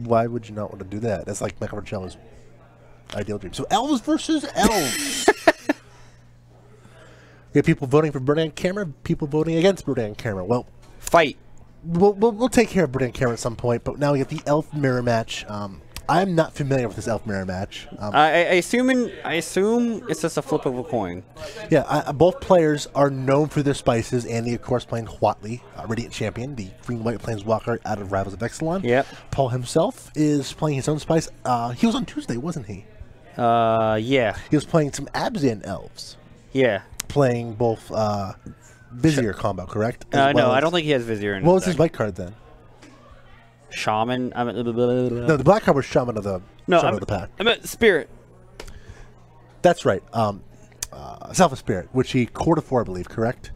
Why would you not want to do that? That's like Michael Marcello's ideal dream. So Elves versus Elves. We have people voting for Birdie on camera, people voting against Birdie on camera. Well, fight. We'll take care of Birdie on camera at some point, but now we get the Elf mirror match. I'm not familiar with this Elf mirror match. I assume it's just a flip of a coin. Yeah, both players are known for their spices. Andy, of course, playing Huatley, Radiant Champion, the Green-White Planeswalker out of Rivals of Exelon. Yep. Paul himself is playing his own spice. He was on Tuesday, wasn't he? Yeah. He was playing some Abzan Elves. Yeah. Playing both Vizier combo, correct? No, I don't think he has Vizier in his What was deck. his white card then? Shaman. No, the black card was Shaman of the of the pack. I meant Spirit. That's right. Selfless Spirit, which he quarter 4, I believe, correct?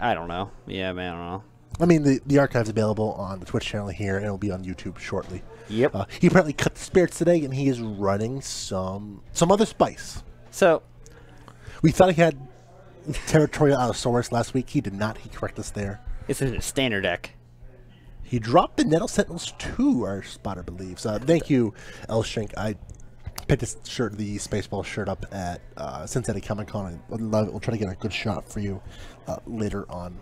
I don't know. Yeah, man, I don't know. I mean, the archive's available on the Twitch channel here, and it'll be on YouTube shortly. Yep. He apparently cut the spirits today, and he is running some other spice. So, we thought he had Territorial Allosaurus last week. He did not. He corrected us there. it's a standard deck. He dropped the Nettle Sentinels 2, our spotter believes. Thank you, Elshrink. I picked this shirt, the Spaceball shirt, up at Cincinnati Comic Con. I love it. We'll try to get a good shot for you later on.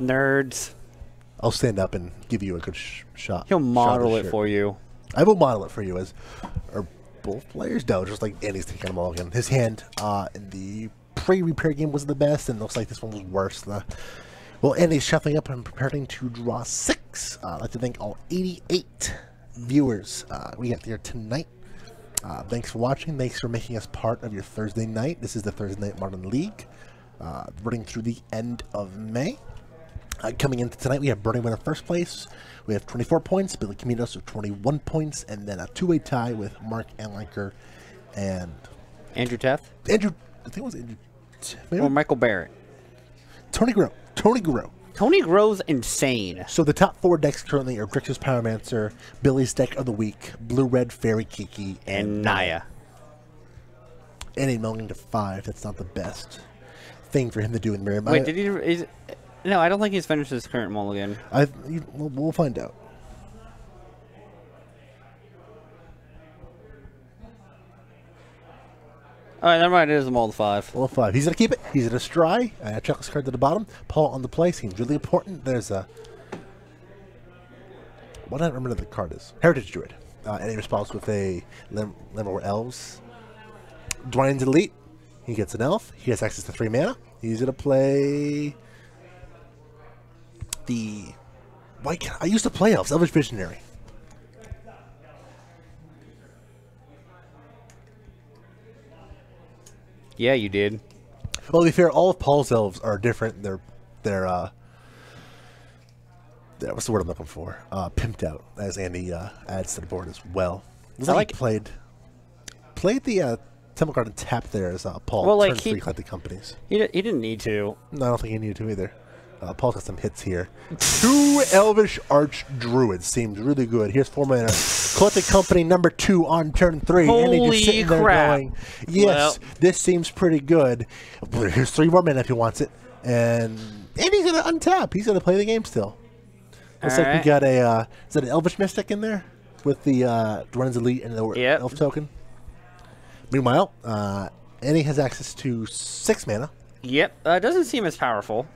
Nerds. I'll stand up and give you a good shot. He'll model it for you. I will model it for you. Are both players? No, just like Andy's taking them all again. His hand in the pre-repair game was the best, and looks like this one was worse. Well, Andy's shuffling up and preparing to draw 6. I'd like to thank all 88 viewers we got here tonight. Thanks for watching. Thanks for making us part of your Thursday night. This is the Thursday Night Modern League, running through the end of May. Coming into tonight, we have Birdie in first place. We have 24 points. Billy Caminos with 21 points. And then a two-way tie with Mark Anlanker and... Andrew Teff? Andrew... I think it was Andrew... Maybe? Or Michael Barrett. Tony Grow. Tony Grow. Tony Grow's insane. So the top 4 decks currently are Grixis Pyromancer, Billy's Deck of the Week, Blue-Red Fairy Kiki, And Naya. And a million to 5. That's not the best thing for him to do in Mirror. Wait, did he... No, I don't think he's finished his current mulligan. We'll find out. Alright, never mind. It is a mull 5. Mull 5. He's going to keep it. He's going to Stry. Checklist card to the bottom. Paul on the play. Seems really important. There's a... What I don't remember the card is. Heritage Druid. And he responds with a Limmer Elves. Dwayne's Elite. He gets an elf. He has access to 3 mana. He's going to play... I used to play Elves. Elvish Visionary. Yeah, you did. Well, to be fair, all of Paul's Elves are different. They're what's the word I'm looking for? Pimped out, as Andy adds to the board as well. I like played the Temple Garden tap there as Paul. Well, like turn 3 collected companies. He didn't need to. No, I don't think he needed to either. Paul's got some hits here. 2 Elvish Arch Druids seems really good. Here's 4 mana. Collected Company number 2 on turn 3. Holy and just sitting there crap. going, yes, this seems pretty good. Here's 3 more mana if he wants it. And he's going to untap. He's going to play the game still. Looks like we got a, is that an Elvish Mystic in there? With the Dwayne's Elite and the Elf token. Meanwhile, Andy has access to 6 mana. Yep. Doesn't seem as powerful.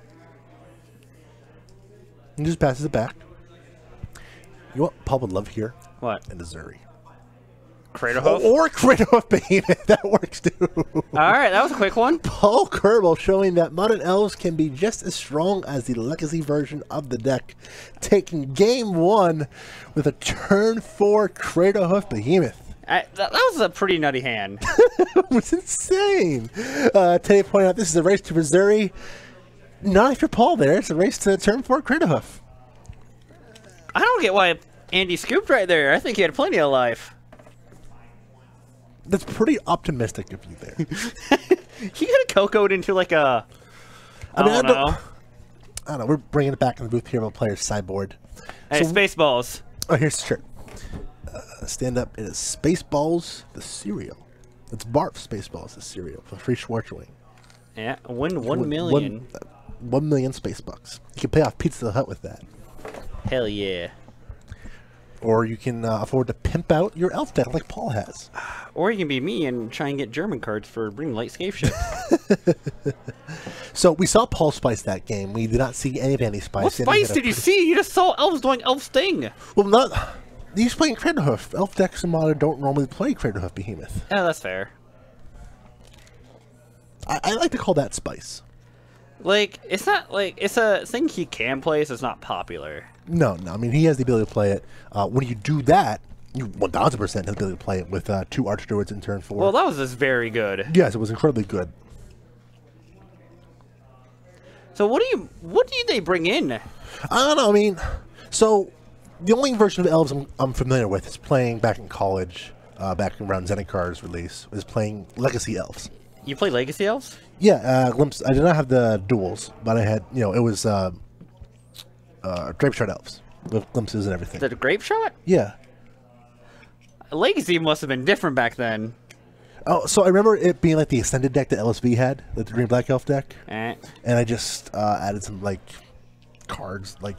And just passes it back. You know what Paul would love here? What? And Azuri. Craterhoof? Or Craterhoof Behemoth. That works too. Alright, that was a quick one. Paul Koerbel showing that Modern Elves can be just as strong as the Legacy version of the deck. Taking game 1 with a turn 4 Craterhoof Behemoth. That was a pretty nutty hand. It was insane. Teddy pointed out this is a race to Missouri. Not if you're Paul there. It's a race to turn 4 Craterhoof. I don't get why Andy scooped right there. I think he had plenty of life. That's pretty optimistic of you there. He could have cocoed into like a... I don't know. We're bringing it back in the booth here. We'll play our sideboard. Hey, Spaceballs. Oh, here's the shirt. Stand up. It is Spaceballs, the cereal. It's Barf Spaceballs, the cereal. For free Schwarzwing. Yeah, win 1 million. 1 million space bucks. You can pay off Pizza the Hut with that. Hell yeah. Or you can afford to pimp out your elf deck like Paul has. Or you can be me and try and get German cards for bringing light scape ships. So we saw Paul spice that game. We did not see any of Andy spice. What spice did you see? You just saw Elves doing Elves thing. Well, not. He's playing Craterhoof. Elf decks in Modern don't normally play Craterhoof Behemoth. Yeah, that's fair. I like to call that spice. Like, it's not like it's a thing he can play, so it's not popular. No. I mean, he has the ability to play it. When you do that, you 1000% have the ability to play it with 2 Archdruids in turn 4. Well, that was just very good. Yes, it was incredibly good. So what do they bring in? I don't know. I mean, so the only version of Elves I'm familiar with is playing back in college, back around Zendikar's release, is playing Legacy Elves. You play Legacy Elves? Yeah, Glimpse. I did not have the duels, but I had, it was Grape Shot Elves with glimpses and everything. The Grape Shot? Yeah. Legacy must have been different back then. Oh, so I remember it being like the extended deck that LSV had, like the Green Black Elf deck. Eh. And I just added some like cards, like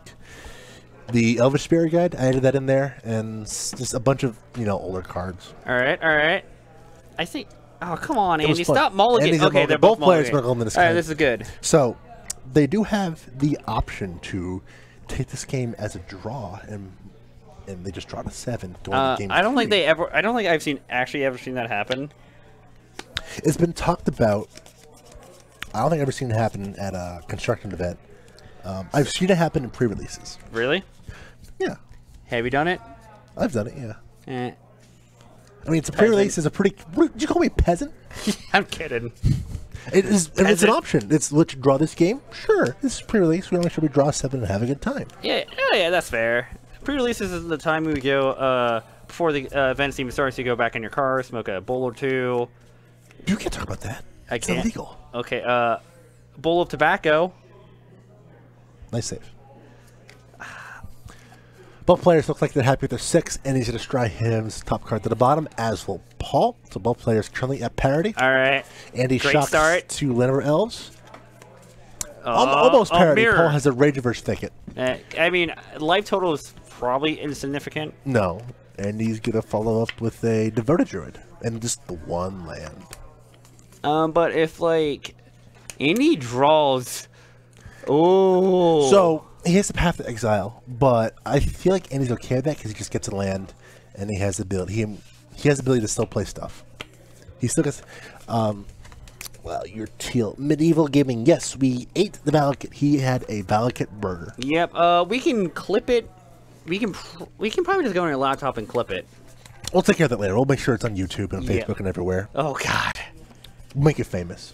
the Elvish Spirit Guide. I added that in there, and just a bunch of older cards. All right. I think. Oh, come on, Andy! Fun. Stop mulligan. Okay, they're both players mulligan. in this All game. right, this is good. So they do have the option to take this game as a draw, and they just draw to 7. Going to game I don't 3. think they ever. I don't think I've ever seen that happen. It's been talked about. I don't think I've ever seen it happen at a construction event. I've seen it happen in pre-releases. Really? Yeah. Have you done it? I've done it, yeah. Eh. I mean, it's a pre-release. It's a pretty... What, did you call me peasant? I'm kidding. It is. It's an option. It's let's draw this make sure. This is pre-release. We want to make sure we draw 7 and have a good time. Yeah, that's fair. Pre-releases is the time we go before the events even starts. You go back in your car, smoke a bowl or 2. You can't talk about that. It's illegal. Okay, bowl of tobacco. Nice save. Both players look like they're happy with their 6, and he's going to try his top card to the bottom, as will Paul. So both players currently at parity. All right. Andy Great shocks start. to Lenore Elves. Almost parity. Mirror. Paul has a Rage Reverse Thicket. I mean, life total is probably insignificant. No. And he's going to follow up with a Devoted Druid. And just the 1 land. But if, like, Andy draws... Oh. So... He has to path to exile, but I feel like Andy's okay with that because he just gets a land, and he has the ability. He has the ability to still play stuff. He still gets. Well, your teal medieval gaming. Yes, we ate the Valakut. He had a Valakut burger. Yep. We can clip it. We can probably just go on your laptop and clip it. We'll take care of that later. We'll make sure it's on YouTube and Facebook and everywhere. Oh God. We'll make it famous.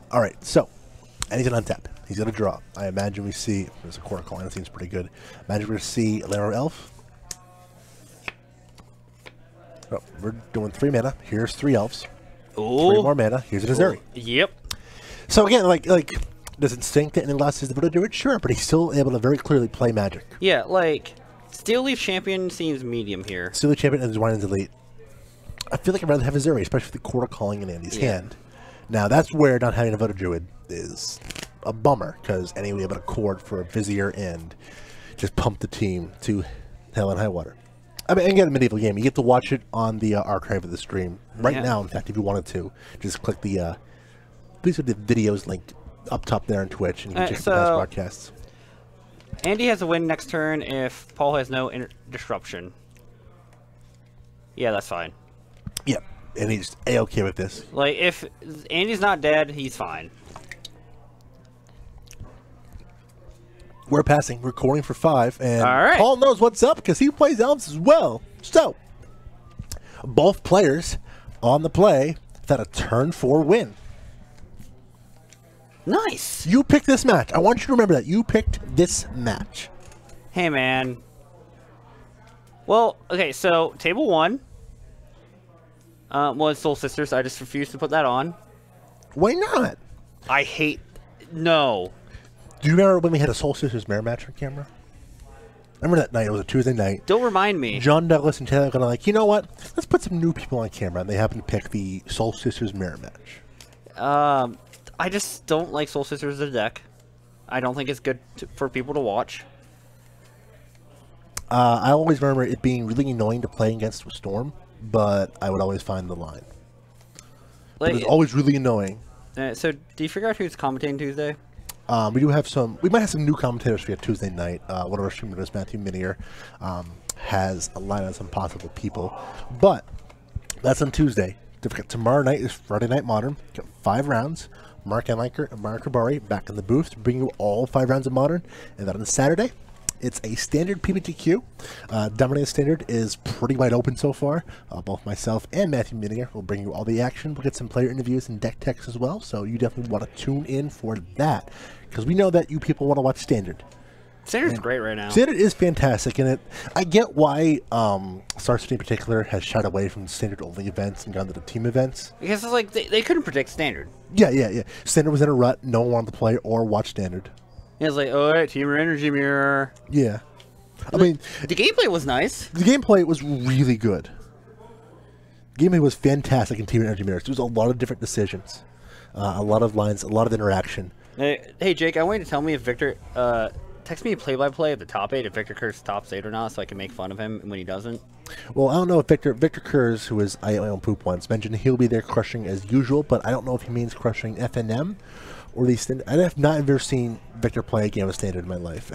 All right, so Andy's gonna untap. He's going to draw. I imagine we see... There's a Koerbel, and it seems pretty good. Imagine we're going to see Lenore Elf. Oh, we're doing 3 mana. Here's 3 Elves. Ooh. 3 more mana. Here's a Nazari. Yep. So again, like does it stink that Inglass is able to do it? Sure, but he's still able to very clearly play Magic. Yeah, like... Steel Leaf Champion seems medium here. Steel Leaf Champion and Zwinen's Elite. I feel like I'd rather have a Nazari, especially with the Koerbel calling in Andy's hand. Now, that's where not having a Voted Druid is... a bummer, because Andy will be able to cord for a Vizier and just pump the team to hell and high water. I mean, and get a medieval game. You get to watch it on the archive of the stream right now. In fact, if you wanted to, just click the please put the videos link up top there on Twitch, and you can check the past broadcasts. Andy has a win next turn if Paul has no disruption. Yeah, that's fine. Yeah, and he's A-okay with this. Like, if Andy's not dead, he's fine. We're passing, recording for 5, and right. Paul knows what's up because he plays Elves as well. So, both players on the play had a turn 4 win. Nice. You picked this match. I want you to remember that. You picked this match. Hey, man. Well, okay, so table 1 was Soul Sisters. I just refused to put that on. Why not? I hate... No. Do you remember when we had a Soul Sisters mirror match on camera? Remember that night? It was a Tuesday night. Don't remind me. John Douglas and Taylor were going to like, you know what? Let's put some new people on camera. And they happened to pick the Soul Sisters mirror match. I just don't like Soul Sisters as a deck. I don't think it's good for people to watch. I always remember it being really annoying to play against with Storm, but I would always find the line. But it was always really annoying. So, do you figure out who's commentating Tuesday? We do have some. We might have some new commentators for Tuesday night. One of our streamers, Matthew Minier, has a line on some possible people, but that's on Tuesday. Tomorrow night is Friday Night Modern. Got 5 rounds. Mark Enliker and Mark Koerbel back in the booth to bring you all 5 rounds of Modern, and then on Saturday, it's a standard PPTQ. Dominating Standard is pretty wide open so far. Both myself and Matthew Miniger will bring you all the action. We'll get some player interviews and deck techs as well, so you definitely want to tune in for that, because we know that you people want to watch Standard. Standard's great right now. Standard is fantastic, and I get why Star City in particular has shied away from Standard-only events and gone to the team events. Because it's like they couldn't predict Standard. Yeah. Standard was in a rut. No one wanted to play or watch Standard. It's like, all right, Team Energy Mirror. Yeah. I mean, the gameplay was nice. The gameplay was really good. The gameplay was fantastic in Team Energy Mirrors. There was a lot of different decisions, a lot of lines, a lot of interaction. Hey Jake, I want you to tell me if Victor text me a play-by-play of the top 8 if Victor Kerr's top 8 or not, so I can make fun of him when he doesn't. Well, I don't know if Victor Kerrs, who was I Ate My Own Poop once, mentioned he'll be there crushing as usual, but I don't know if he means crushing FNM. Or at least, I have not ever seen Victor play a game of Standard in my life.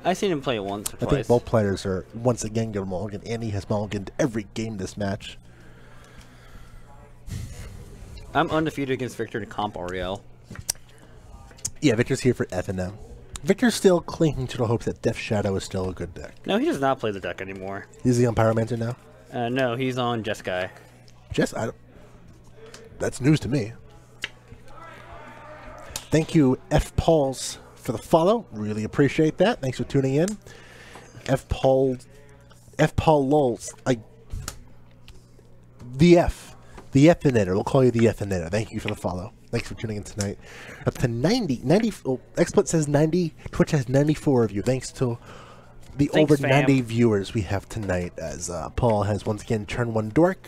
I've seen him play it once or twice. I think both players are once again going to mulligan. Andy has mulliganed every game this match. I'm undefeated against Victor in Comp Ariel. Yeah, Victor's here for FNM. Victor's still clinging to the hopes that Death Shadow is still a good deck. No, he does not play the deck anymore. He's the on Pyromancer now? No, he's on Jeskai. That's news to me. Thank you, F. Pauls, for the follow. Really appreciate that. Thanks for tuning in. F. Paul Lulz. The F-inator. We'll call you the F-inator. Thank you for the follow. Thanks for tuning in tonight. Up to 90. Oh, XSplit says 90. Twitch has 94 of you. Thanks to the over 90 viewers we have tonight, as Paul has once again turned 1 dork.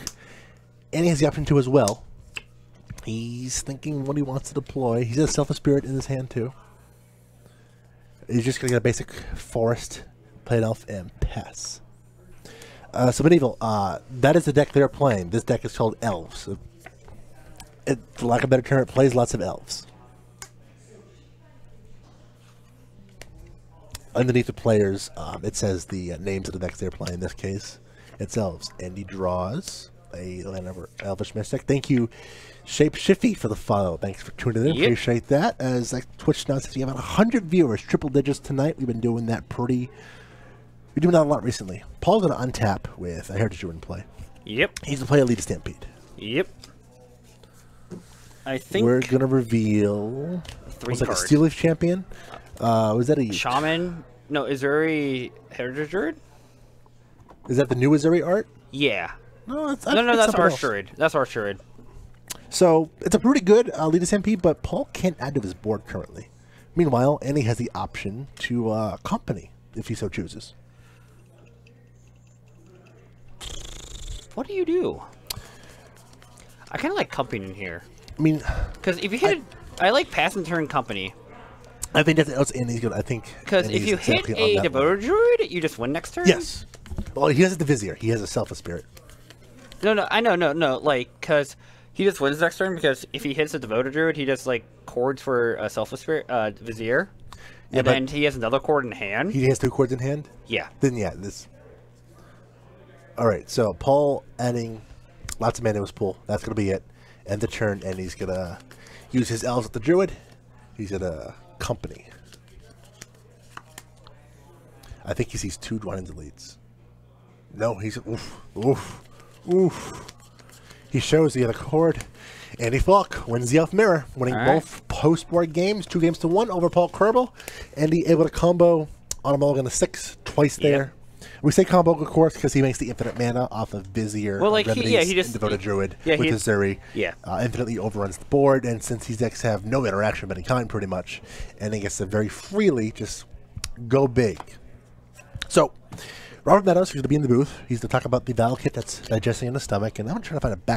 And he has the option to as well. He's thinking what he wants to deploy. He's a Selfless Spirit in his hand, too. He's just going to get a basic Forest, play it off, and pass. So, Medieval, that is the deck they're playing. This deck is called Elves. For lack of a better term, it plays lots of Elves. Underneath the players, it says the names of the decks they're playing. In this case, it's Elves. And he draws a Landover Elvish Mystic. Thank you, Shape Shifty, for the follow. Thanks for tuning in. Yep. Appreciate that. As Twitch now says, you have about 100 viewers, triple digits tonight. We've been doing that we're doing that a lot recently. Paul's going to untap with a Heritage Druid play. Yep. He's going to play Elite Stampede. Yep. I think we're going to reveal 3 cards. Like a Steel Leaf Champion. Was that a Shaman? No, Azuri Heritage Druid? Is that the new Azuri art? Yeah. No, that's Arch Druid. That's Arch Druid. So, it's a pretty good Elite Stampede, but Paul can't add to his board currently. Meanwhile, Andy has the option to company, if he so chooses. What do you do? I kind of like company in here. I mean, because if you hit I like pass and turn company. I think that's Andy's good. I think because if you hit a Devoted Druid, you just win next turn. Yes. Well, he has the Vizier. He has a Selfless Spirit. No. I know, no. Like, because he just wins next turn. Because if he hits a Devoted Druid, he just like chords for a Selfless Spirit Vizier, yeah, and then he has another chord in hand. He has 2 chords in hand. Yeah. Then yeah, this. All right, so Paul adding lots of mana to his pool. That's gonna be it. End the turn, and he's gonna use his Elves with the Druid. He's gonna company. I think he sees 2 Dwynen's Elites. No, he's oof. He shows the other chord. Andy Falk wins the Elf Mirror, winning both post-board games, 2 games to 1 over Paul Koerbel. Andy able to combo on a mulligan to 6 twice there. Yep. We say combo, of course, because he makes the infinite mana off of Vizier, Remedies, he just Devoted Druid with his Zuri. Yeah. Infinitely overruns the board, and since these decks have no interaction of any kind, pretty much, and he gets to very freely just go big. So, Robert Meadows, who's going to be in the booth, he's to talk about the Val kit that's digesting in the stomach, and I'm trying to find a back